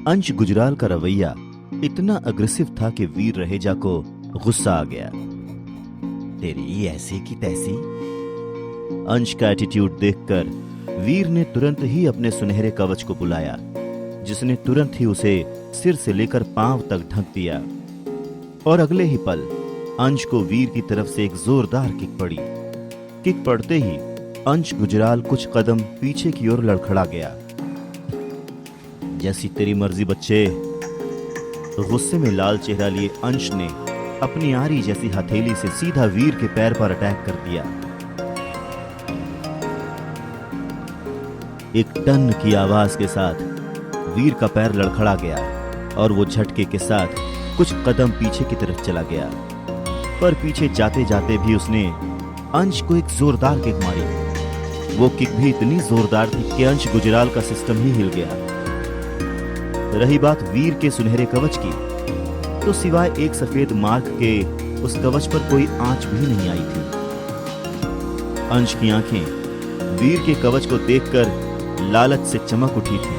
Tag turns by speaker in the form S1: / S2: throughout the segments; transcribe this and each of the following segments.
S1: अंश गुजराल का रवैया इतना अग्रेसिव था कि वीर रहेजा को गुस्सा आ गया। तेरी ऐसी की तैसी। अंश का एटीट्यूड देखकर वीर ने तुरंत ही अपने सुनहरे कवच को बुलाया, जिसने तुरंत ही उसे सिर से लेकर पांव तक ढक दिया। और अगले ही पल अंश को वीर की तरफ से एक जोरदार किक पड़ी। किक पड़ते ही अंश गुजराल कुछ कदम पीछे की ओर लड़खड़ा गया। जैसी तेरी मर्जी बच्चे। गुस्से में लाल चेहरा लिए अंश ने अपनी आरी जैसी हथेली से सीधा वीर के पैर पर अटैक कर दिया। एक टन की आवाज के साथ वीर का पैर लड़खड़ा गया और वो झटके के साथ कुछ कदम पीछे की तरफ चला गया। पर पीछे जाते जाते भी उसने अंश को एक जोरदार किक मारी। वो किक भी इतनी जोरदार थी कि अंश गुजराल का सिस्टम ही हिल गया। रही बात वीर के सुनहरे कवच की, तो सिवाय एक सफेद मार्क के उस कवच पर कोई आंच भी नहीं आई थी। अंश की आंखें वीर के कवच को देखकर लालच से चमक उठी थी।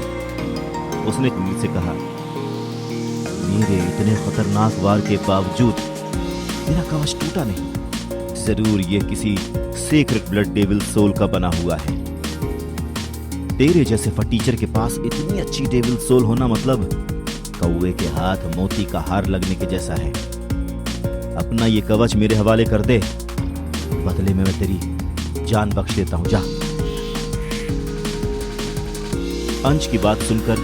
S1: उसने वीर से कहा, मेरे इतने खतरनाक वार के बावजूद मेरा कवच टूटा नहीं। जरूर ये किसी सेक्रेट ब्लड डेविल सोल का बना हुआ है। तेरे जैसे फटीचर के पास इतनी अच्छी डेविल सोल होना मतलब कौवे के हाथ मोती का हार लगने के जैसा है। अपना ये कवच मेरे हवाले कर दे, बदले में मैं तेरी जान बख्श देता हूं। जा। अंश की बात सुनकर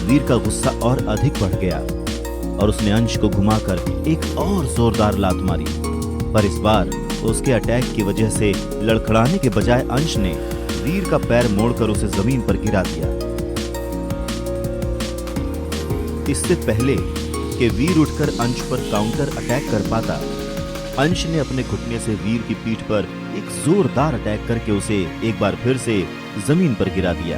S1: वीर का गुस्सा और अधिक बढ़ गया और उसने अंश को घुमाकर एक और जोरदार लात मारी। पर इस बार उसके अटैक की वजह से लड़खड़ाने के बजाय अंश ने वीर का पैर मोड़कर उसे जमीन पर गिरा दिया। इससे पहले कि वीर उठकर अंश पर काउंटर अटैक कर पाता, अंश ने अपने घुटने से वीर की पीठ पर एक जोरदार अटैक करके उसे एक बार फिर से जमीन पर गिरा दिया।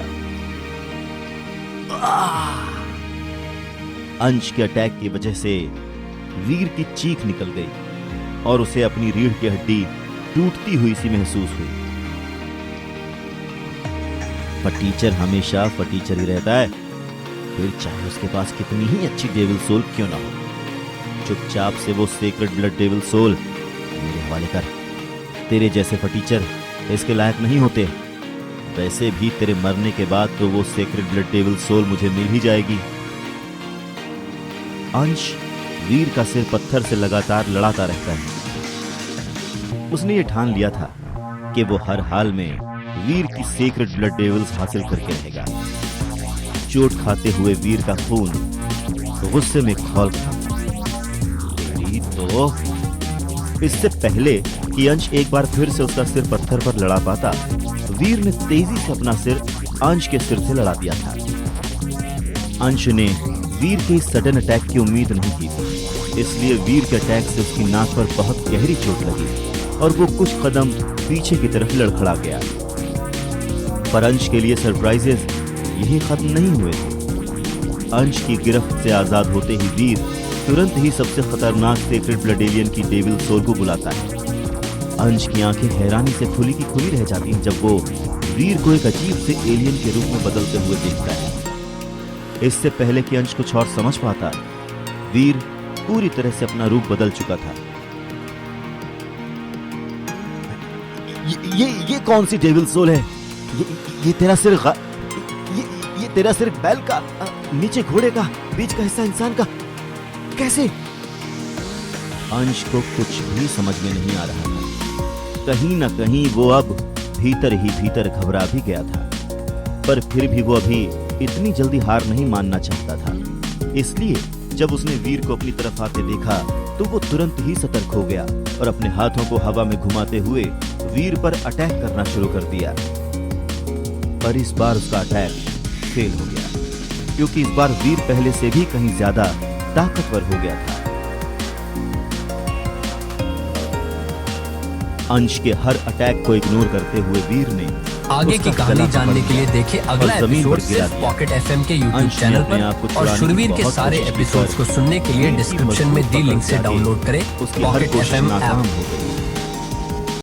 S1: अंश के अटैक की वजह से वीर की चीख निकल गई और उसे अपनी रीढ़ की हड्डी टूटती हुई सी महसूस हुई। फटीचर हमेशा फटीचर ही रहता है, फिर चाहे उसके पास कितनी ही अच्छी डेविल सोल क्यों ना हो। चुपचाप से वो सेक्रेट ब्लड डेविल सोल मेरे हवाले कर। तेरे जैसे फटीचर इसके लायक नहीं होते। वैसे भी तेरे मरने के बाद तो वो सेक्रेट ब्लड डेविल सोल मुझे मिल ही जाएगी। अंश वीर का सिर पत्थर से लगातार लड़ाता रहता है। उसने ये ठान लिया था कि वो हर हाल में वीर की सेक्रेट ब्लड डेविल्स हासिल करके रहेगा। चोट खाते हुए वीर का खून गुस्से में खौल था। तो इससे पहले कि अंश एक बार फिर से उसका सिर पत्थर पर लड़ा पाता, वीर ने तेजी से अपना सिर अंश के सिर से लड़ा दिया था। अंश ने वीर के सडन अटैक की उम्मीद नहीं की थी, इसलिए वीर के अटैक से उसकी नाक पर बहुत गहरी चोट लगी और वो कुछ कदम पीछे की तरफ लड़खड़ा गया। पर अंश के लिए सरप्राइजेस यही खत्म नहीं हुए थे। अंश की गिरफ्त से आजाद होते ही वीर तुरंत ही सबसे खतरनाक सेक्रेट ब्लड एलियन की डेविल सोल को बुलाता है। अंश की आंखें हैरानी से खुली की खुली रह जाती हैं जब वो वीर को एक अजीब से एलियन के रूप में बदलते हुए देखता है। इससे पहले कि अंश कुछ और समझ पाता, वीर पूरी तरह से अपना रूप बदल चुका था। ये कौन सी डेविल सोल है? ये तेरा सिर ये तेरा सिर बैल का, नीचे घोड़े का, बीच का हिस्सा इंसान का, कैसे? अंश को कुछ भी समझ में नहीं आ रहा था। कहीं ना कहीं वो अब भीतर ही भीतर घबरा भी गया था, पर फिर भी वो अभी इतनी जल्दी हार नहीं मानना चाहता था। इसलिए जब उसने वीर को अपनी तरफ आते देखा तो वो तुरंत ही सतर्क हो गया और अपने हाथों को हवा में घुमाते हुए वीर पर अटैक करना शुरू कर दिया। पर इस बार उसका अटैक फेल हो गया, क्योंकि इस बार वीर पहले से भी कहीं ज्यादा ताकतवर हो गया था। अंश के हर अटैक को इग्नोर करते हुए वीर ने
S2: आगे की कहानी जानने के लिए देखिए अगला एपिसोड सिर्फ पॉकेट एफएम के यूट्यूब चैनल पर, और शुरवीर के सारे एपिसोड्स को सुनने के लिए डिस्क्रिप्शन में दी लिंक से डाउनलोड करें पॉकेट एफएम ऐप।